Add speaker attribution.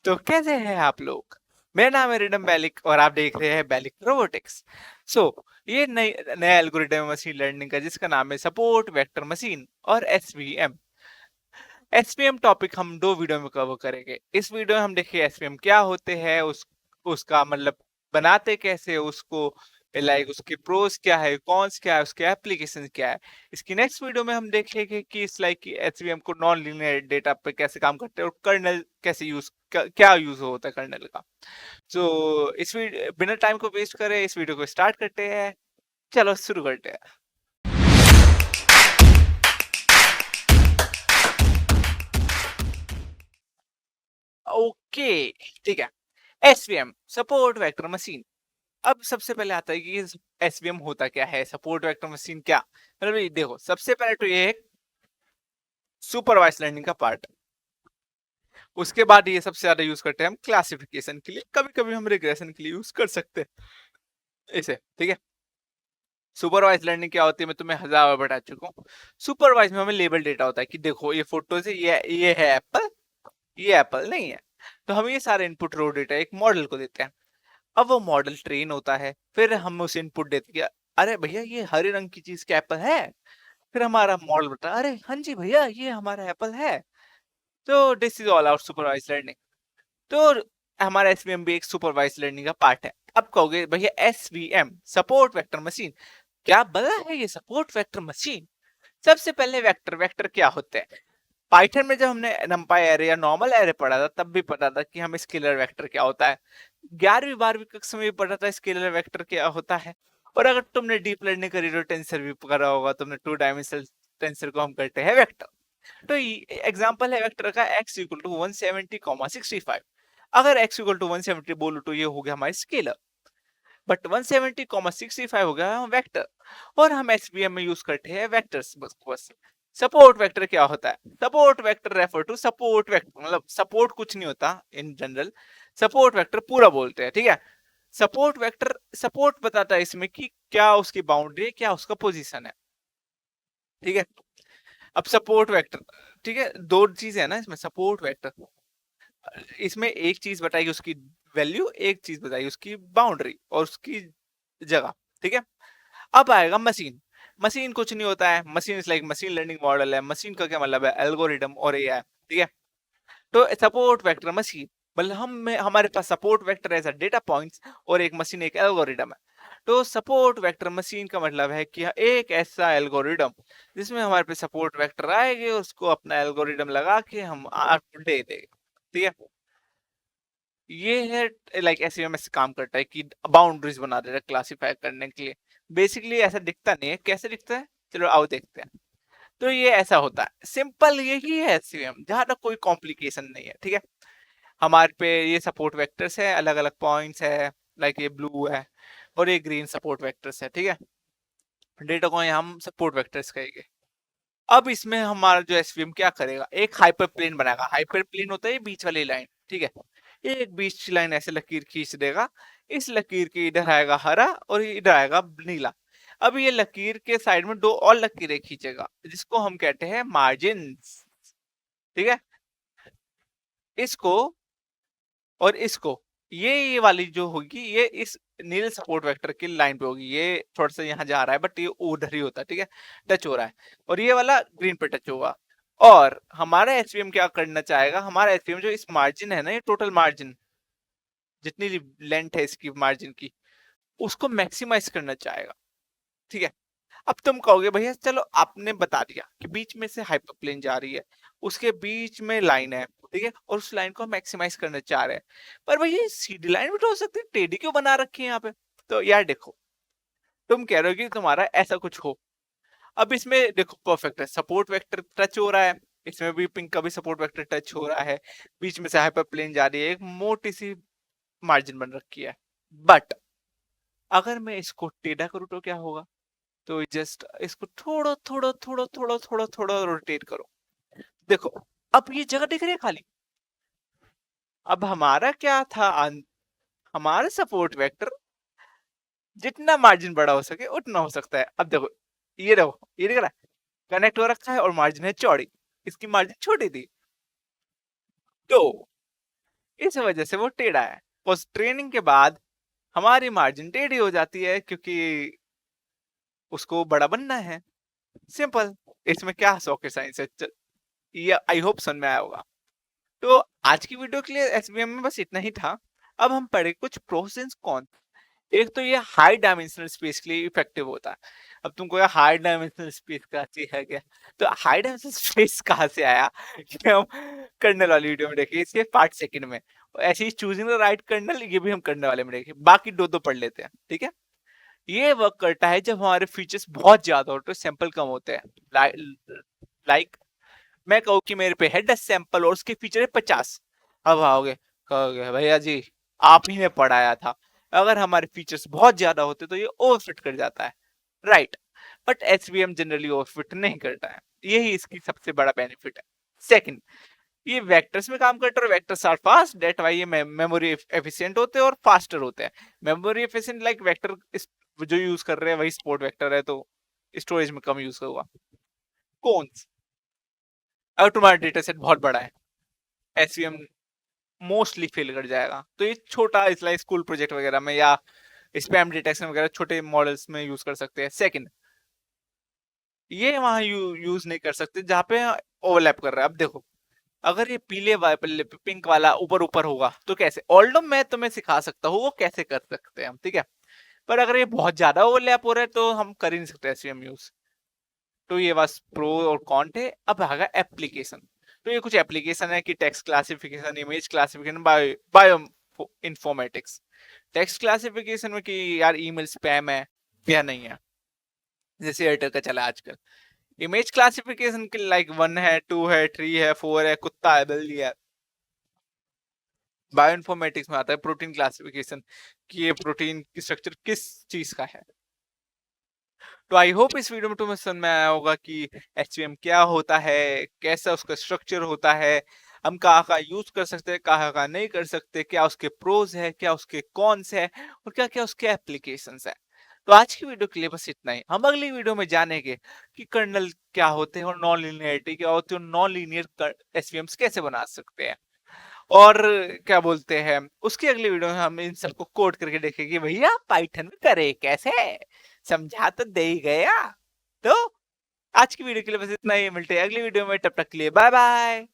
Speaker 1: तो कैसे हैं आप लोग? मेरा नाम है रिडम बैलिक और आप देख रहे हैं बैलिक रोबोटिक्स। सो ये नया एल्गोरिदम है मशीन लर्निंग का जिसका नाम है सपोर्ट वेक्टर मशीन और एसवीएम। एसवीएम टॉपिक हम 2 वीडियो में कवर करेंगे। इस वीडियो में हम देखेंगे एसवीएम क्या होते हैं, उसका मतलब बनाते कैसे हैं उसको, लाइक उसके प्रोस क्या है, कॉन्स क्या है, उसके एप्लीकेशन क्या है। इसकी नेक्स्ट वीडियो में हम देखेंगे कि इस लाइक एचवीएम को नॉन लीनियर डेटा पे कैसे काम करते हैं और कर्नल कैसे क्या यूज होता है कर्नल का। सो इस वीडियो बिना टाइम को वेस्ट करे इस वीडियो को स्टार्ट करते हैं। चलो शुरू करते हैं। ओके, ठीक है। SVM support vector machine. अब सबसे पहले आता है कि एसवीएम होता क्या है, सपोर्ट वेक्टर मशीन क्या मतलब। ये देखो, सबसे पहले तो ये एक सुपरवाइज लर्निंग का पार्ट है। उसके बाद ये सबसे ज्यादा यूज करते हैं हम क्लासिफिकेशन के लिए, कभी कभी हम रिग्रेशन के लिए यूज कर सकते हैं इसे, ठीक है। सुपरवाइज लर्निंग क्या होती है मैं तुम्हें 1000 बार बता चुका हूँ। सुपरवाइज में हमें लेबल डेटा होता है कि देखो ये फोटो से ये है एप्पल, ये एप्पल नहीं है। तो हम ये सारे इनपुट रो डेटा एक मॉडल को देते हैं। अब वो मॉडल ट्रेन होता है, फिर हम उसे इनपुट देते हैं, अरे भैया ये हरे रंग की चीज क्या एप्पल है। फिर हमारा मॉडल बताता है, अरे हाँ जी भैया ये हमारा एप्पल है। तो this is all out supervise learning. तो हमारा एसवीएम भी एक सुपरवाइज लर्निंग का पार्ट है। अब कहोगे भैया एसवीएम सपोर्ट वेक्टर मशीन क्या बड़ा है ये सपोर्ट वेक्टर मशीन। सबसे पहले वेक्टर वेक्टर क्या होते हैं। पाइथन में जब हमने नंपाई एरे या नॉर्मल एरे पढ़ा था तब भी पता था कि हमें स्केलर वेक्टर क्या होता है। 11वीं 12वीं कक्षा में भी पढ़ा था स्केलर वेक्टर क्या होता है। और अगर तुमने डीप लर्निंग का रीडो टेंसर भी करा होगा, तुमने 2 डायमेंशनल टेंसर को हम कहते हैं वेक्टर। तो एग्जांपल है वेक्टर का x इक्वल टू 170,65। अगर x इक्वल टू 170 बोलो तो ये हो गया हमारा स्केलर, बट 170,65 हो गया वेक्टर। और हम एसवीएम में यूज करते हैं वेक्टर्स बस। सपोर्ट वेक्टर क्या होता है, support vector refer to support vector, मतलब सपोर्ट कुछ नहीं होता इन जनरल, सपोर्ट वेक्टर पूरा बोलते हैं, ठीक है। सपोर्ट वेक्टर सपोर्ट बताता है इसमें कि क्या उसकी बाउंड्री है, क्या उसका पोजीशन है, ठीक है। अब सपोर्ट वेक्टर, ठीक है, 2 चीज है ना इसमें सपोर्ट वेक्टर। इसमें एक चीज बताएगी उसकी वैल्यू, एक चीज बताएगी उसकी बाउंड्री और उसकी जगह, ठीक है। अब आएगा मशीन। मशीन कुछ नहीं होता है, machine is like machine learning model है। मशीन का क्या मतलब है, एल्गोरिदम और एआई, ठीक है। तो सपोर्ट वेक्टर मशीन मतलब हमारे पास support vector as a data points और एक मशीन एक एल्गोरिदम है। तो सपोर्ट वेक्टर मशीन का मतलब है कि एक ऐसा एल्गोरिदम जिसमें हमारे पे सपोर्ट वेक्टर आएंगे, उसको अपना एल्गोरिदम लगा के हम आउटपुट दे देंगे, ठीक है। ये है लाइक एसवीएम से काम करता है कि बाउंड्रीज बना देता है क्लासिफाई करने के लिए। बेसिकली ऐसा दिखता नहीं है, कैसे दिखता है चलो आओ देखते हैं। तो ये ऐसा होता है, सिंपल यही है एसवीएम, जहां तक कोई कॉम्प्लिकेशन नहीं है, ठीक है। हमारे पे ये सपोर्ट वेक्टर्स है, अलग अलग पॉइंट्स है, लाइक ये ब्लू है और ये ग्रीन सपोर्ट वेक्टर्स है, ठीक है। डेटा को हम सपोर्ट वेक्टर्स कहेंगे। अब इसमें हमारा जो एसवीएम क्या करेगा, एक हाइपर प्लेन बनाएगा। हाइपर प्लेन होता है बीच वाली लाइन, ठीक है। एक बीच की लाइन ऐसे लकीर खींच देगा, इस लकीर के इधर आएगा हरा और इधर आएगा नीला। अब ये लकीर के साइड में 2 और लकीरें खींचेगा जिसको हम कहते हैं मार्जिन, ठीक है। इसको और इसको, ये वाली जो होगी ये इस नील सपोर्ट वेक्टर की लाइन पे होगी। ये थोड़ा सा यहाँ जा रहा है बट ये उधर ही होता है, ठीक है, टच हो रहा है। और ये वाला ग्रीन पे टच होगा। और हमारा एचवीएम क्या करना चाहेगा, हमारा एचवीएम जो इस मार्जिन है ना, ये टोटल मार्जिन जितनी लेंथ है इसकी मार्जिन की, उसको मैक्सिमाइज करना चाहेगा, ठीक है। अब तुम कहोगे भैया चलो आपने बता दिया कि बीच में से हाइपरप्लेन जा रही है, उसके बीच में लाइन है, ठीक है, और उस लाइन को मैक्सिमाइज करना चाह रहे हैं। पर भैया सीधी लाइन भी तो हो सकती है, टेढ़ी क्यों बना रखी है यहाँ पे। तो यार देखो, तुम कह रहे हो कि तुम्हारा ऐसा कुछ हो। अब इसमें देखो परफेक्ट है, सपोर्ट वेक्टर टच हो रहा है, इसमें भी पिंक का भी सपोर्ट वेक्टर टच हो रहा है, बीच में से हाइपरप्लेन जा रही है, एक मोटी सी मार्जिन बन रखी है। बट अगर मैं इसको टेढ़ा करूँ तो क्या होगा, तो जस्ट इसको थोड़ा थोड़ा थोड़ा थोड़ा थोड़ा थोड़ा रोटेट करो। देखो अब ये जगह दिख रही है खाली। अब हमारा क्या था, हमारा सपोर्ट वेक्टर जितना मार्जिन बड़ा हो सके उतना हो सकता है। अब देखो ये दिख रहा है, कनेक्ट हो रखा है और मार्जिन है चौड़ी, इसकी मार्जिन छोटी थी। तो इस वजह से वो टेढ़ा है। पोस्ट ट्रेनिंग के बाद हमारी मार्जिन टेढ़ी हो जाती है क्योंकि उसको बड़ा बनना है। सिंपल। इसमें क्या रॉकेट साइंस है? ये आई होप समझ में आया होगा। तो आज की वीडियो के लिए एसवीएम में बस इतना ही था। अब हम पढ़े कुछ प्रोस एंड कॉन्स। एक तो ये हाई डायमेंशनल स्पेस के लिए इफेक्टिव होता है। अब तुमको यार हाई डायमेंशनल स्पेस का चाहिए क्या? तो हाई डायमेंशनल स्पेस कहाँ से आया कि हम कर्नल वाली वीडियो में देखें इसके पार्ट सेकंड में। ऐसे ही चूजिंग द राइट कर्नल ये भी हम करने वाले में देखें। बाकी दो दो पढ़ लेते हैं, ठीक है। ये वर्क करता है जब हमारे फीचर्स बहुत ज्यादा हो तो सैंपल कम होते हैं। लाइक मैं कहूँ कि मेरे पे है 10 सैंपल और उसके फीचर है 50। अब आओगे कहोगे भैया जी आप ही ने पढ़ाया था। अगर हमारे फीचर्स बहुत ज्यादा होते तो ये ओवरफिट कर जाता है, right. But SVM generally overfit नहीं करता है, यही इसकी सबसे बड़ा बेनिफिट है। सेकंड, ये वेक्टर्स में काम करता है और vectors are fast, that why ये मेमोरी एफिशिएंट होते हैं और फास्टर होते हैं। मेमोरी एफिशिएंट लाइक वेक्टर जो यूज कर रहे हैं वही सपोर्ट वेक्टर है तो स्टोरेज में कम यूज होगा। कौन? अगर तुम्हारा डेटा सेट बहुत बड़ा है एसवीएम मोस्टली फेल कर जाएगा। तो ये छोटा इसलिए स्कूल प्रोजेक्ट वगैरह में या स्पैम डिटेक्शन वगैरह छोटे मॉडल्स में यूज कर सकते हैं। सेकंड, ये वहां यूज नहीं कर सकते जहां पे ओवरलैप कर रहा है। अब देखो अगर ये पीले वाले पिंक वाला ऊपर ऊपर होगा तो कैसे, ऑल्डो मैं तुम्हें सिखा सकता हूँ वो कैसे कर सकते हैं हम, ठीक है। पर अगर ये बहुत ज्यादा ओवरलैप हो रहा है तो हम कर ही नहीं सकते एसवीएम यूज। तो ये बस प्रो और कॉन थे। अब आएगा एप्लीकेशन। तो ये कुछ एप्लीकेशन है कि text classification, image classification, bio informatics. Text classification में कि यार ईमेल स्पैम है या नहीं है, जैसे एयरटेल का चला आजकल। इमेज क्लासिफिकेशन के लाइक 1 है, 2 है, 3 है, 4 है, कुत्ता है, बिल्ली है। बायो इन्फॉर्मेटिक्स में आता है प्रोटीन क्लासिफिकेशन कि ये प्रोटीन की स्ट्रक्चर किस चीज का है। तो आई होप इस वीडियो में तुम्हें समझ में आया होगा कि एचवीएम क्या होता है, कैसा उसका स्ट्रक्चर होता है, हम कहाँ का यूज कर सकते हैं, कहाँ का नहीं कर सकते, क्या उसके प्रोज है, क्या उसके कॉन्स है और क्या क्या उसके एप्लीकेशंस है। तो आज की वीडियो के लिए बस इतना ही। हम अगली वीडियो में जानेंगे कि कर्नल क्या होते हैं और नॉन लीनियरिटी क्या होती है और नॉन लीनियर एसवीएम्स कैसे बना सकते हैं और क्या बोलते हैं। उसकी अगली वीडियो में हम इन सबको कोड करके देखेंगे भैया पाइथन में करे कैसे, समझा तो दे ही गया। तो आज की वीडियो के लिए बस इतना ही, मिलते हैं अगली वीडियो में, तब तक के लिए बाय बाय।